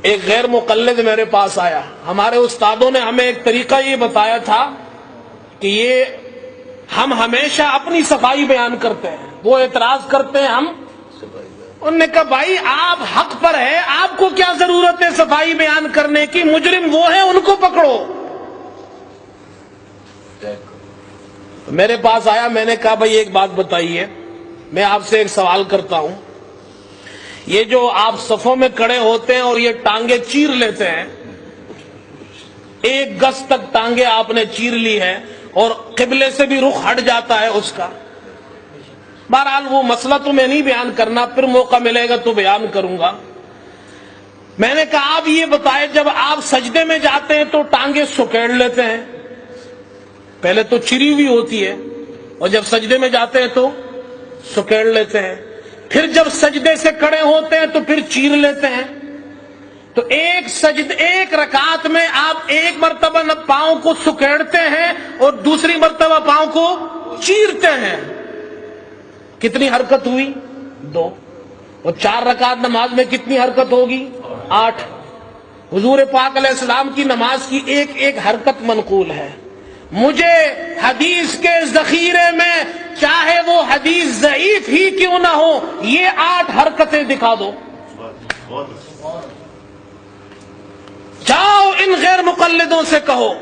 ایک غیر مقلد میرے پاس آیا. ہمارے استادوں نے ہمیں ایک طریقہ یہ بتایا تھا کہ یہ ہم ہمیشہ اپنی صفائی بیان کرتے ہیں. وہ اعتراض کرتے ہیں ہم. انہوں نے کہا بھائی آپ حق پر ہے, آپ کو کیا ضرورت ہے صفائی بیان کرنے کی؟ مجرم وہ ہیں, ان کو پکڑو. میرے پاس آیا, میں نے کہا بھائی ایک بات بتائیے, میں آپ سے ایک سوال کرتا ہوں. یہ جو آپ صفوں میں کھڑے ہوتے ہیں اور یہ ٹانگیں چیر لیتے ہیں, 1 گز تک ٹانگیں آپ نے چیر لی ہے اور قبلے سے بھی رخ ہٹ جاتا ہے اس کا. بہرحال وہ مسئلہ تو میں نہیں بیان کرنا, پھر موقع ملے گا تو بیان کروں گا. میں نے کہا آپ یہ بتائیں, جب آپ سجدے میں جاتے ہیں تو ٹانگیں سکیڑ لیتے ہیں, پہلے تو چری ہوئی ہوتی ہے, اور جب سجدے میں جاتے ہیں تو سکیڑ لیتے ہیں, پھر جب سجدے سے کھڑے ہوتے ہیں تو پھر چیر لیتے ہیں. تو ایک رکعت میں آپ 1 مرتبہ پاؤں کو سکیڑتے ہیں اور دوسری مرتبہ پاؤں کو چیرتے ہیں. کتنی حرکت ہوئی؟ 2. اور 4 رکعت نماز میں کتنی حرکت ہوگی؟ 8. حضور پاک علیہ السلام کی نماز کی ایک حرکت منقول ہے. مجھے حدیث کے ذخیرے میں, چاہے وہ حدیث ضعیف ہی کیوں نہ ہو, یہ 8 حرکتیں دکھا دو. جاؤ ان غیر مقلدوں سے کہو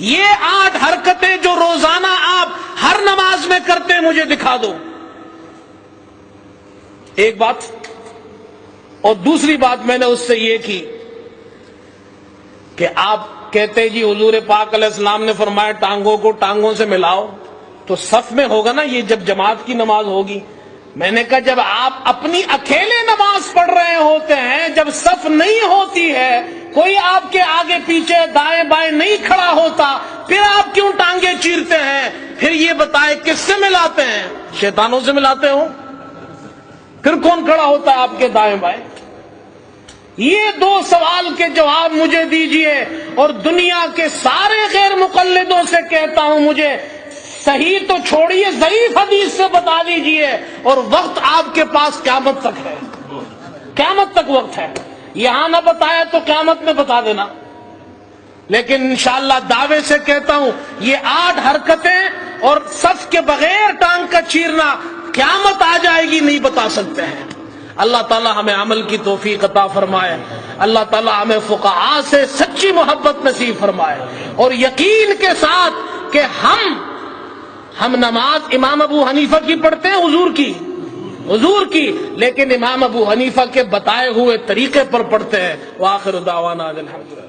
یہ 8 حرکتیں جو روزانہ آپ ہر نماز میں کرتے ہیں مجھے دکھا دو. ایک بات. اور دوسری بات میں نے اس سے یہ کی کہ آپ کہتے جی حضور پاک علیہ السلام نے فرمایا ٹانگوں کو ٹانگوں سے ملاؤ, تو صف میں ہوگا نا یہ جب جماعت کی نماز ہوگی. میں نے کہا جب آپ اپنی اکیلے نماز پڑھ رہے ہوتے ہیں, جب صف نہیں ہوتی ہے, کوئی آپ کے آگے پیچھے دائیں بائیں نہیں کھڑا ہوتا, پھر آپ کیوں ٹانگیں چیرتے ہیں؟ پھر یہ بتائے کس سے ملاتے ہیں؟ شیطانوں سے ملاتے ہو؟ پھر کون کھڑا ہوتا ہے آپ کے دائیں بائیں؟ یہ 2 سوال کے جواب مجھے دیجئے, اور دنیا کے سارے غیر مقلدوں سے کہتا ہوں مجھے صحیح تو چھوڑیے, ضعیف حدیث سے بتا دیجئے. اور وقت آپ کے پاس قیامت تک ہے, قیامت تک وقت ہے. یہاں نہ بتایا تو قیامت میں بتا دینا. لیکن انشاءاللہ دعوے سے کہتا ہوں یہ 8 حرکتیں اور صف کے بغیر ٹانگ کا چیرنا, قیامت آ جائے گی نہیں بتا سکتے ہیں. اللہ تعالی ہمیں عمل کی توفیق عطا فرمائے. اللہ تعالی ہمیں فقہاء سے سچی محبت نصیب فرمائے, اور یقین کے ساتھ کہ ہم نماز امام ابو حنیفہ کی پڑھتے ہیں, حضور کی, لیکن امام ابو حنیفہ کے بتائے ہوئے طریقے پر پڑھتے ہیں. وآخر دعوانا الحمدللہ.